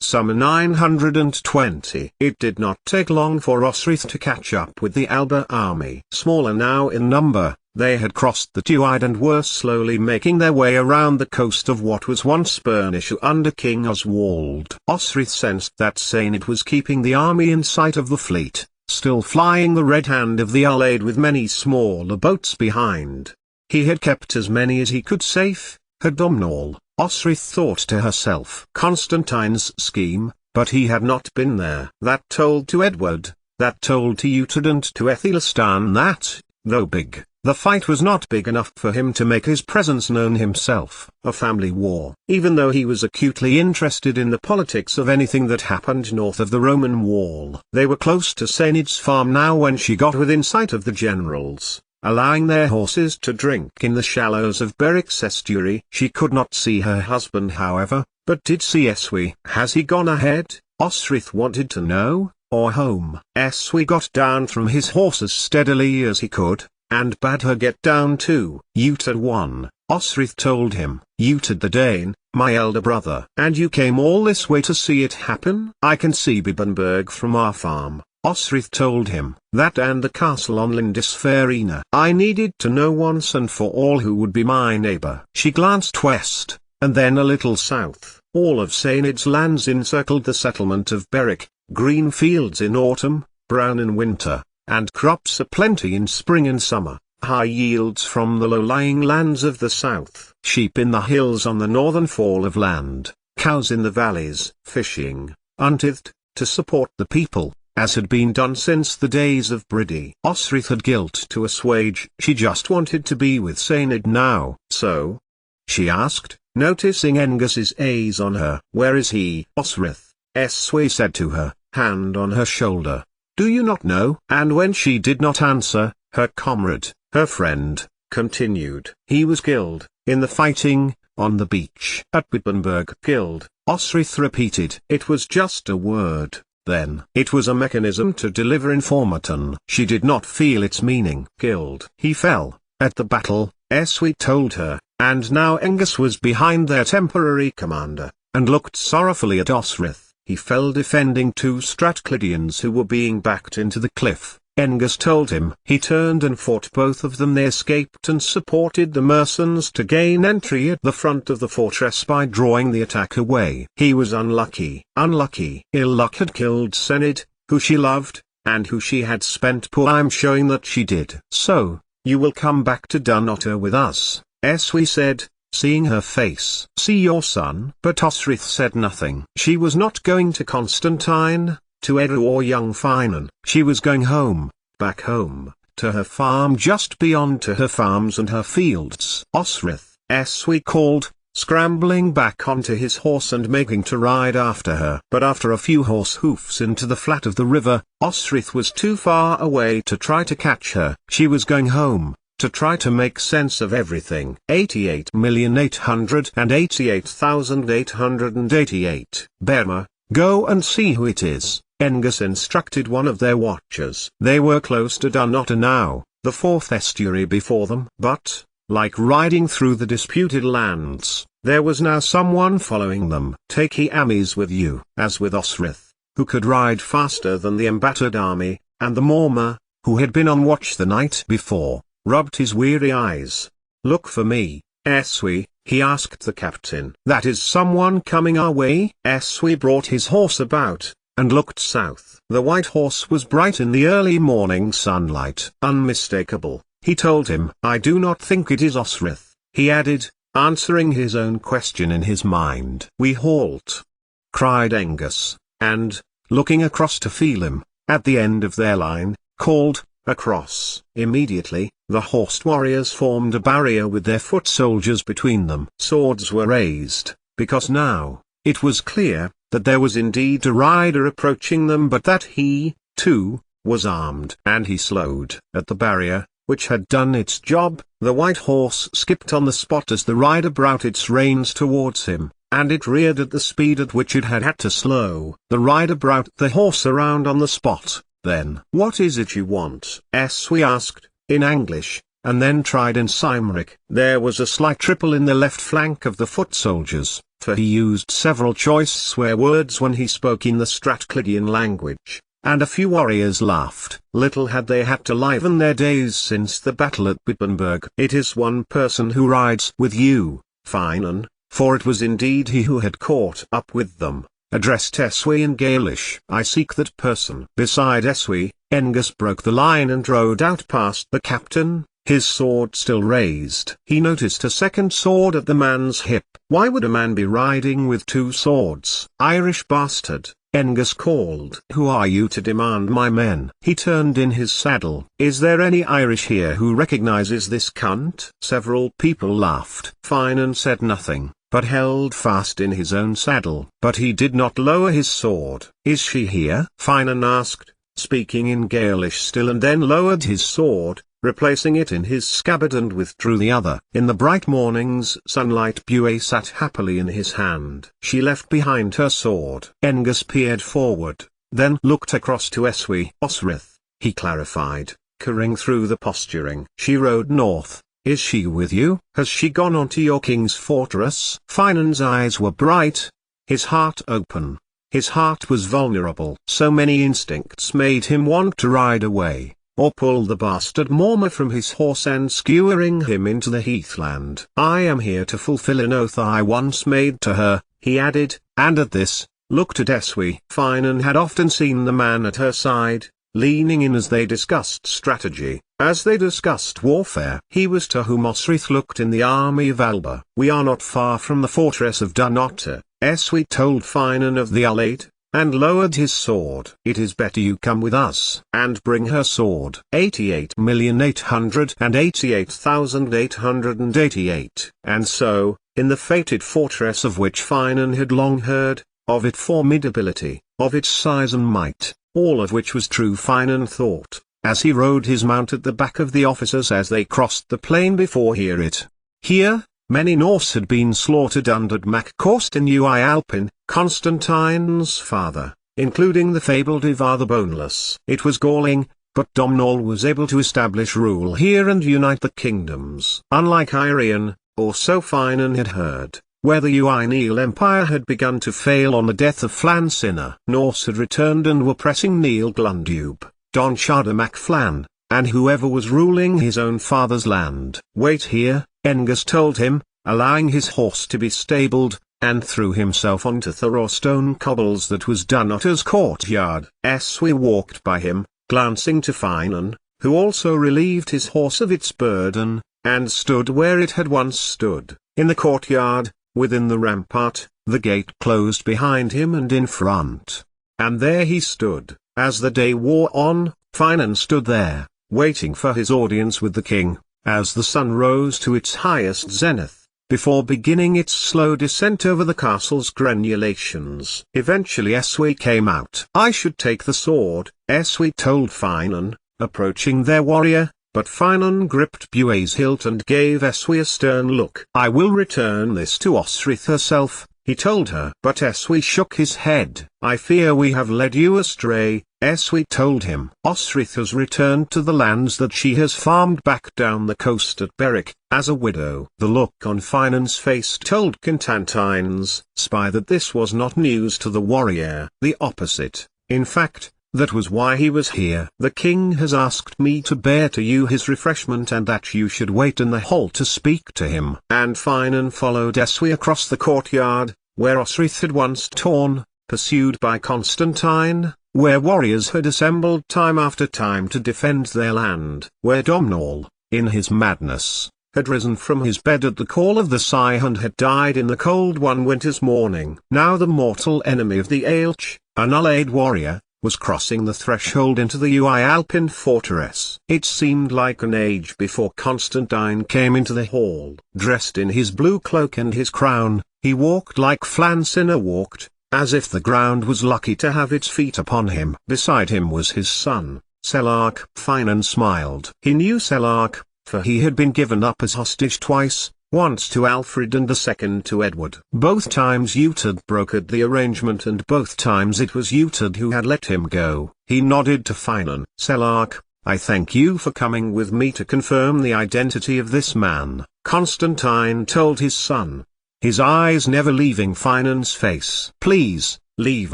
Summer 920. It did not take long for Osrith to catch up with the Alba army. Smaller now in number, they had crossed the Tuide and were slowly making their way around the coast of what was once Bernicia under King Oswald. Osrith sensed that Sainid was keeping the army in sight of the fleet, still flying the Red Hand of the Allied with many smaller boats behind. He had kept as many as he could safe, had Domnall, Osrith thought to herself. Constantine's scheme, but he had not been there. That told to Edward, that told to Uhtred and to Aethelstan that, though big, the fight was not big enough for him to make his presence known himself. A family war. Even though he was acutely interested in the politics of anything that happened north of the Roman wall. They were close to Sainid's farm now when she got within sight of the generals, allowing their horses to drink in the shallows of Berwick's estuary. She could not see her husband however, but did see Eswy. Has he gone ahead, Osrith wanted to know, or home? Eswy got down from his horse as steadily as he could, and bade her get down too. Uhtred won, Osrith told him. Uhtred the Dane, my elder brother. And you came all this way to see it happen? I can see Bibbenberg from our farm, Osrith told him. That and the castle on Lindisfarne. I needed to know once and for all who would be my neighbor. She glanced west, and then a little south. All of Sainid's lands encircled the settlement of Berwick, green fields in autumn, brown in winter, and crops aplenty in spring and summer, high yields from the low-lying lands of the south, sheep in the hills on the northern fall of land, cows in the valleys, fishing, untithed, to support the people, as had been done since the days of Bridie. Osrith had guilt to assuage. She just wanted to be with Sainid now. So? She asked, noticing Engus's eyes on her. Where is he? Osrith, Eswy said to her, hand on her shoulder. Do you not know? And when she did not answer, her comrade, her friend, continued. He was killed, in the fighting, on the beach. At Bibbenberg. Killed, Osrith repeated. It was just a word, then. It was a mechanism to deliver information. She did not feel its meaning. Killed. He fell, at the battle, Eswy told her, and now Engus was behind their temporary commander, and looked sorrowfully at Osrith. He fell defending two Strathclydians who were being backed into the cliff, Engus told him. He turned and fought both of them. They escaped and supported the mercenaries to gain entry at the front of the fortress by drawing the attack away. He was unlucky. Unlucky. Ill luck had killed Sainid, who she loved, and who she had spent poor time showing that she did. So, you will come back to Dunnottar with us, Eswy said, seeing her face. See your son? But Osrith said nothing. She was not going to Constantine, to Edu or young Finan. She was going home, back home, to her farm just beyond, to her farms and her fields. Osrith, Eswy called, scrambling back onto his horse and making to ride after her. But after a few horse hoofs into the flat of the river, Osrith was too far away to try to catch her. She was going home, to try to make sense of everything. 88,888,888. Berma, go and see who it is, Engus instructed one of their watchers. They were close to Dunnottar now, the fourth estuary before them. But, like riding through the disputed lands, there was now someone following them. Take he Amis with you. As with Osrith, who could ride faster than the embattled army, and the Morma, who had been on watch the night before, rubbed his weary eyes. Look for me, Eswy, he asked the captain. That is someone coming our way? Eswy brought his horse about, and looked south. The white horse was bright in the early morning sunlight. Unmistakable, he told him. I do not think it is Osrith, he added, answering his own question in his mind. We halt, cried Engus, and, looking across to Phelim, at the end of their line, called, across. Immediately, the horsed warriors formed a barrier with their foot soldiers between them. Swords were raised, because now, it was clear, that there was indeed a rider approaching them, but that he, too, was armed. And he slowed. At the barrier, which had done its job, the white horse skipped on the spot as the rider brought its reins towards him, and it reared at the speed at which it had to slow. The rider brought the horse around on the spot. Then, what is it you want? Eswy asked, in English, and then tried in Cymric. There was a slight triple in the left flank of the foot soldiers, for he used several choice swear words when he spoke in the Stratclydian language, and a few warriors laughed. Little had they had to liven their days since the battle at Wittenberg. "It is one person who rides with you, Finan," for it was indeed he who had caught up with them, addressed Eswi in Gaelish. "I seek that person." Beside Eswi, Engus broke the line and rode out past the captain, his sword still raised. He noticed a second sword at the man's hip. Why would a man be riding with two swords? "Irish bastard," Engus called. "Who are you to demand my men?" He turned in his saddle. "Is there any Irish here who recognizes this cunt?" Several people laughed. Finan said nothing, but held fast in his own saddle. But he did not lower his sword. "Is she here?" Finan asked, speaking in Gaelish still, and then lowered his sword, replacing it in his scabbard, and withdrew the other. In the bright morning's sunlight Bué sat happily in his hand. She left behind her sword. Engus peered forward, then looked across to Eswi. "Osrith," he clarified, curring through the posturing. "She rode north. Is she with you? Has she gone on to your king's fortress?" Finan's eyes were bright, his heart open. His heart was vulnerable. So many instincts made him want to ride away, or pull the bastard Morma from his horse and skewering him into the heathland. "I am here to fulfill an oath I once made to her," he added, and at this, looked at Eswi. Finan had often seen the man at her side, leaning in as they discussed strategy, as they discussed warfare. He was to whom Osrith looked in the army of Alba. "We are not far from the fortress of Dunnottar," Eswi told Finan of the Alate, and lowered his sword. "It is better you come with us." "And bring her sword." 88,888,888. And so, in the fated fortress of which Finan had long heard, of its formidability, of its size and might, all of which was true, Finan thought, as he rode his mount at the back of the officers as they crossed the plain before it. Here, many Norse had been slaughtered under Mac Corsten Ui Alpin, Constantine's father, including the fabled Ivar the Boneless. It was galling, but Domnall was able to establish rule here and unite the kingdoms. Unlike Irian, or so Finan had heard, where the Ui Empire had begun to fail on the death of Flan Sinna. Norse had returned and were pressing Neil Glundube, Don Shada Mac Flan, and whoever was ruling his own father's land. "Wait here," Engus told him, allowing his horse to be stabled, and threw himself onto the stone cobbles that was Dunnottar's courtyard. Eswi walked by him, glancing to Finan, who also relieved his horse of its burden, and stood where it had once stood, in the courtyard, within the rampart, the gate closed behind him and in front. And there he stood. As the day wore on, Finan stood there, waiting for his audience with the king, as the sun rose to its highest zenith, before beginning its slow descent over the castle's granulations. Eventually Eswi came out. "I should take the sword," Eswi told Finan, approaching their warrior, but Finan gripped Bué's hilt and gave Eswi a stern look. "I will return this to Osrith herself," he told her. But Eswi shook his head. "I fear we have led you astray," Eswi told him. "Osrith has returned to the lands that she has farmed back down the coast at Berwick, as a widow." The look on Finan's face told Constantine's spy that this was not news to the warrior. The opposite, in fact. That was why he was here. "The king has asked me to bear to you his refreshment and that you should wait in the hall to speak to him." And Finan followed Eswi across the courtyard, where Osrith had once torn, pursued by Constantine, where warriors had assembled time after time to defend their land, where Domnall, in his madness, had risen from his bed at the call of the Sigh and had died in the cold one winter's morning. Now the mortal enemy of the Aelch, an allied warrior, was crossing the threshold into the Ui Alpin fortress. It seemed like an age before Constantine came into the hall. Dressed in his blue cloak and his crown, he walked like Flan Sinna walked, as if the ground was lucky to have its feet upon him. Beside him was his son, Selark. Finan smiled. He knew Selark, for he had been given up as hostage twice, once to Alfred and the second to Edward. Both times Utad brokered the arrangement and both times it was Utad who had let him go. He nodded to Finan. "Selark, I thank you for coming with me to confirm the identity of this man," Constantine told his son. his eyes never leaving Finan's face. "Please, leave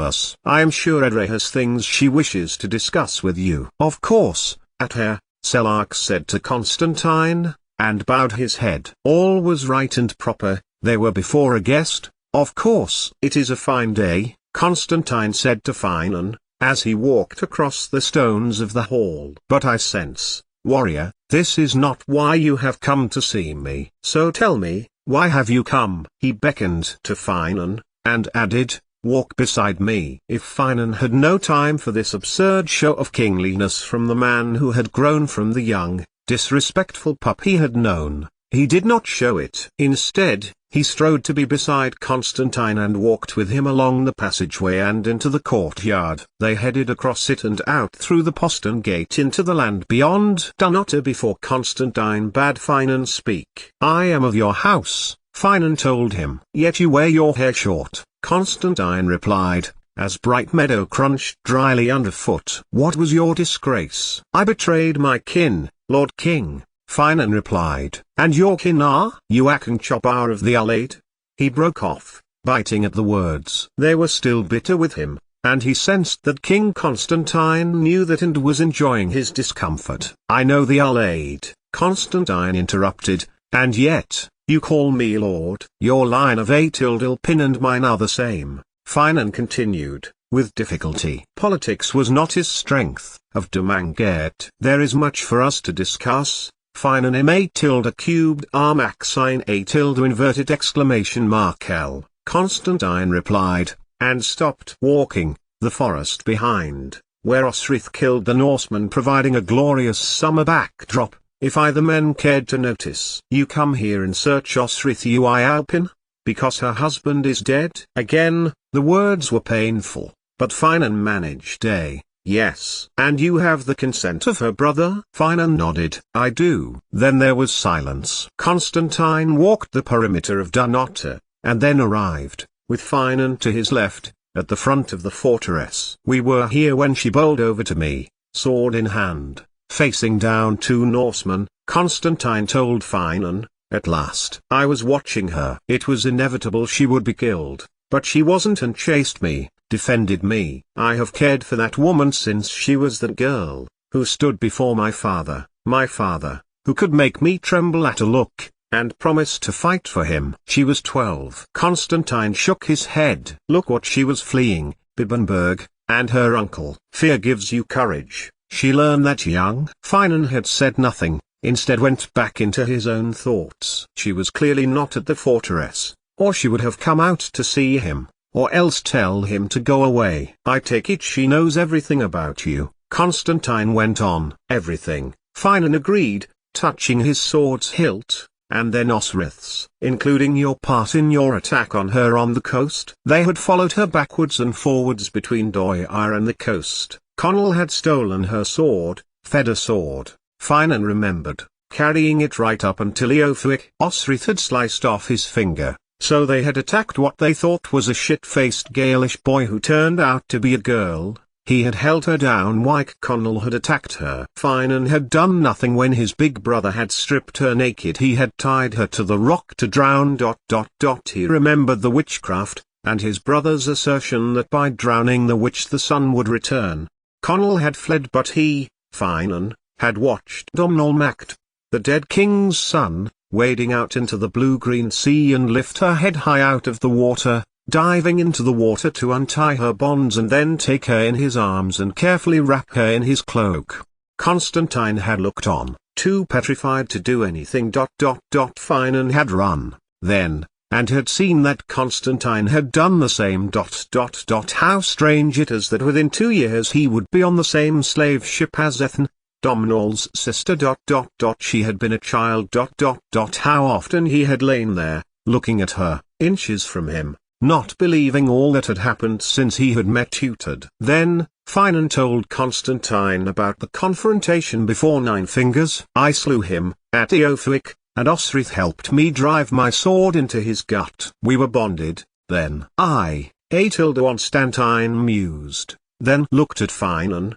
us. I am sure Edre has things she wishes to discuss with you." "Of course, at her," Selak said to Constantine, and bowed his head. All was right and proper, they were before a guest, of course. "It is a fine day," Constantine said to Finan, as he walked across the stones of the hall. "But I sense, warrior, this is not why you have come to see me. So tell me, why have you come?" He beckoned to Finan, and added, "Walk beside me." If Finan had no time for this absurd show of kingliness from the man who had grown from the young, disrespectful pup he had known, he did not show it. Instead, he strode to be beside Constantine and walked with him along the passageway and into the courtyard. They headed across it and out through the postern gate into the land beyond Dunnottar before Constantine bade Finan speak. "I am of your house," Finan told him. "Yet you wear your hair short," Constantine replied, as Bright Meadow crunched dryly underfoot. "What was your disgrace?" "I betrayed my kin, Lord King," Finan replied. "And your kin are?" "Uakan Chopar of the Alade." He broke off, biting at the words. They were still bitter with him, and he sensed that King Constantine knew that and was enjoying his discomfort. "I know the Alade," Constantine interrupted, "and yet, you call me lord." "Your line of Atildilpin and mine are the same," Finan continued, with difficulty. Politics was not his strength. Of Demangert. "There is much for us to discuss." Finan M tilde cubed armac sign A tilde inverted exclamation mark L, Constantine replied, and stopped walking, the forest behind, where Osrith killed the Norseman providing a glorious summer backdrop, if either men cared to notice. "You come here in search Osrith Ui Alpin? Because her husband is dead?" Again, the words were painful, but Finan managed a "yes." "And you have the consent of her brother?" Finan nodded. "I do." Then there was silence. Constantine walked the perimeter of Dunnottar, and then arrived, with Finan to his left, at the front of the fortress. "We were here when she bowled over to me, sword in hand, facing down two Norsemen," Constantine told Finan, at last. "I was watching her. It was inevitable she would be killed, but she wasn't and chased me, defended me. I have cared for that woman since she was that girl, who stood before my father, who could make me tremble at a look, and promised to fight for him. She was 12. Constantine shook his head. "Look what she was fleeing, Bibbenberg, and her uncle." "Fear gives you courage." "She learned that young." Finan had said nothing, instead went back into his own thoughts. She was clearly not at the fortress, or she would have come out to see him, or else tell him to go away. "I take it she knows everything about you," Constantine went on. "Everything," Finan agreed, touching his sword's hilt, "and then Osrith's." "Including your part in your attack on her on the coast?" They had followed her backwards and forwards between Doir and the coast. Connell had stolen her sword, fed a sword, Finan remembered, carrying it right up until Eofuic. Osrith had sliced off his finger. So they had attacked what they thought was a shit-faced Gaelish boy who turned out to be a girl. He had held her down while Connell had attacked her. Finan had done nothing when his big brother had stripped her naked. He had tied her to the rock to drown. He remembered the witchcraft, and his brother's assertion that by drowning the witch the sun would return. Connell had fled, but he, Finan, had watched Domnall Macht, the dead king's son, wading out into the blue-green sea and lift her head high out of the water, diving into the water to untie her bonds and then take her in his arms and carefully wrap her in his cloak. Constantine had looked on, too petrified to do anything. Finan had run, then, and had seen that Constantine had done the same. How strange it is that within 2 years he would be on the same slave ship as Ethne, Domhnall's sister. She had been a child. How often he had lain there, looking at her, inches from him, not believing all that had happened since he had met Utad. Then, Finan told Constantine about the confrontation before Nine Fingers. "I slew him, at Eofuic, and Osrith helped me drive my sword into his gut. We were bonded, then." Constantine mused, then looked at Finan.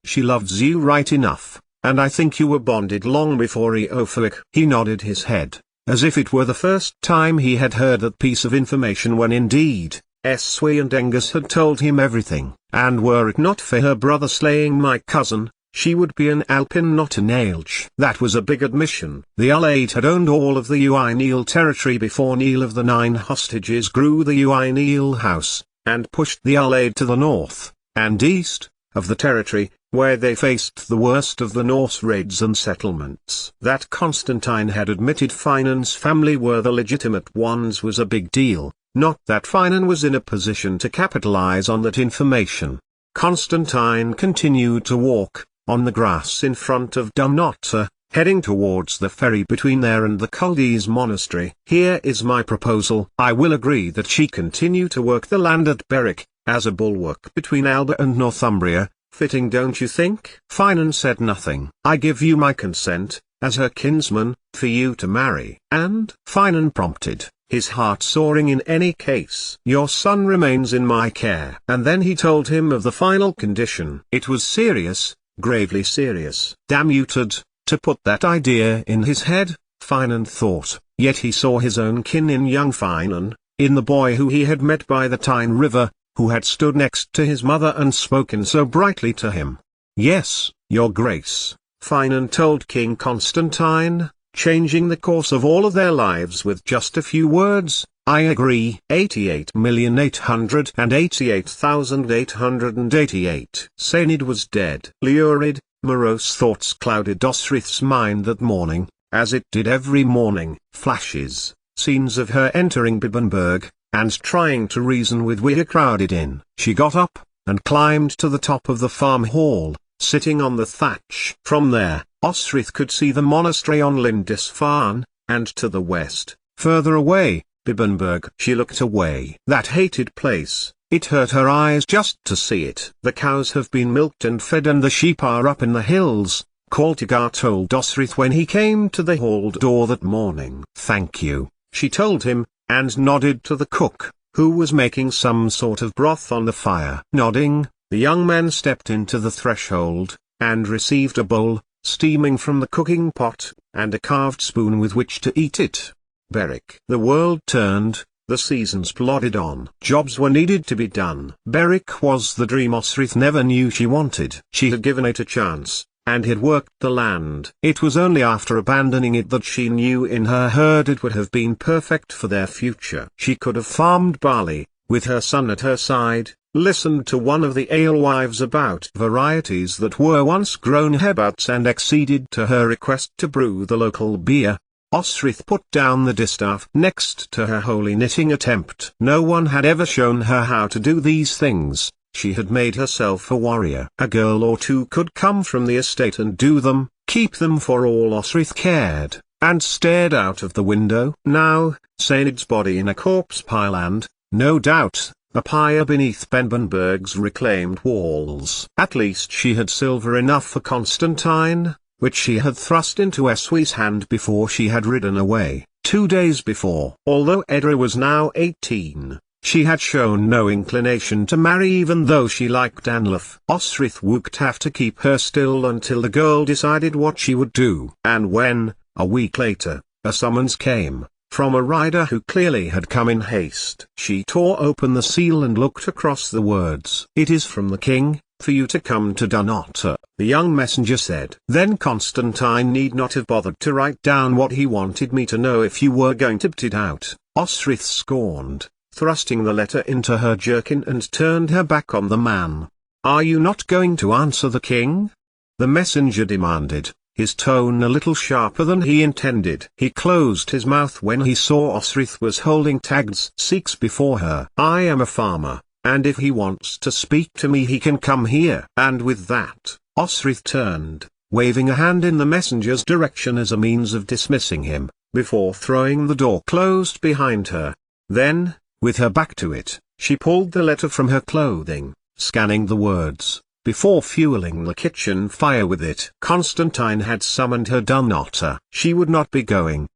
She loves you right enough, and I think you were bonded long before Eofuic." He nodded his head, as if it were the first time he had heard that piece of information when indeed, Eswe and Angus had told him everything, and were it not for her brother slaying my cousin, she would be an Alpin not an Aelch. That was a big admission. The Uaid had owned all of the Ui Neil territory before Neil of the Nine Hostages grew the Ui Neil house, and pushed the Uaid to the north, and east, of the territory, where they faced the worst of the Norse raids and settlements. That Constantine had admitted Finan's family were the legitimate ones was a big deal, not that Finan was in a position to capitalize on that information. Constantine continued to walk, on the grass in front of Dunnottar, heading towards the ferry between there and the Culdees monastery. Here is my proposal. I will agree that she continue to work the land at Berwick, as a bulwark between Alba and Northumbria, fitting don't you think? Finan said nothing. I give you my consent, as her kinsman, for you to marry. And? Finan prompted, his heart soaring in any case. Your son remains in my care. And then he told him of the final condition. It was serious, gravely serious. Damn muted, to put that idea in his head, Finan thought, yet he saw his own kin in young Finan, in the boy who he had met by the Tyne River, who had stood next to his mother and spoken so brightly to him. Yes, your grace, Finan told King Constantine, changing the course of all of their lives with just a few words, I agree. 88,888,888. Sainid was dead. Lurid, morose thoughts clouded Osrith's mind that morning, as it did every morning. Flashes, scenes of her entering Bibbenberg, and trying to reason with Weir crowded in. She got up, and climbed to the top of the farm hall, sitting on the thatch. From there, Osrith could see the monastery on Lindisfarne, and to the west, further away, Bibbenberg. She looked away. That hated place, it hurt her eyes just to see it. The cows have been milked and fed and the sheep are up in the hills, Caltigar told Osrith when he came to the hall door that morning. Thank you, she told him, and nodded to the cook, who was making some sort of broth on the fire. Nodding, the young man stepped into the threshold, and received a bowl, steaming from the cooking pot, and a carved spoon with which to eat it. Berwick. The world turned, the seasons plodded on. Jobs were needed to be done. Berwick was the dream Osrith never knew she wanted. She had given it a chance, and had worked the land. It was only after abandoning it that she knew in her heart it would have been perfect for their future. She could have farmed barley, with her son at her side, listened to one of the alewives about varieties that were once grown hereabouts and acceded to her request to brew the local beer. Osrith put down the distaff next to her holy knitting attempt. No one had ever shown her how to do these things. She had made herself a warrior. A girl or two could come from the estate and do them, keep them for all Osrith cared, and stared out of the window. Now, Sainid's body in a corpse pile and, no doubt, a pyre beneath Bibbenberg's reclaimed walls. At least she had silver enough for Constantine, which she had thrust into Eswe's hand before she had ridden away, 2 days before. Although Edra was now 18, she had shown no inclination to marry even though she liked Anlaf. Osrith would have to keep her still until the girl decided what she would do. And when, a week later, a summons came, from a rider who clearly had come in haste, she tore open the seal and looked across the words. It is from the king, for you to come to Dunnottar, the young messenger said. Then Constantine need not have bothered to write down what he wanted me to know if you were going to put it out. Osrith scorned, thrusting the letter into her jerkin and turned her back on the man. Are you not going to answer the king? The messenger demanded, his tone a little sharper than he intended. He closed his mouth when he saw Osrith was holding tags 6 before her. I am a farmer, and if he wants to speak to me he can come here. And with that, Osrith turned, waving a hand in the messenger's direction as a means of dismissing him, before throwing the door closed behind her. Then, with her back to it, she pulled the letter from her clothing, scanning the words, before fueling the kitchen fire with it. Constantine had summoned her Dunnottar. She would not be going,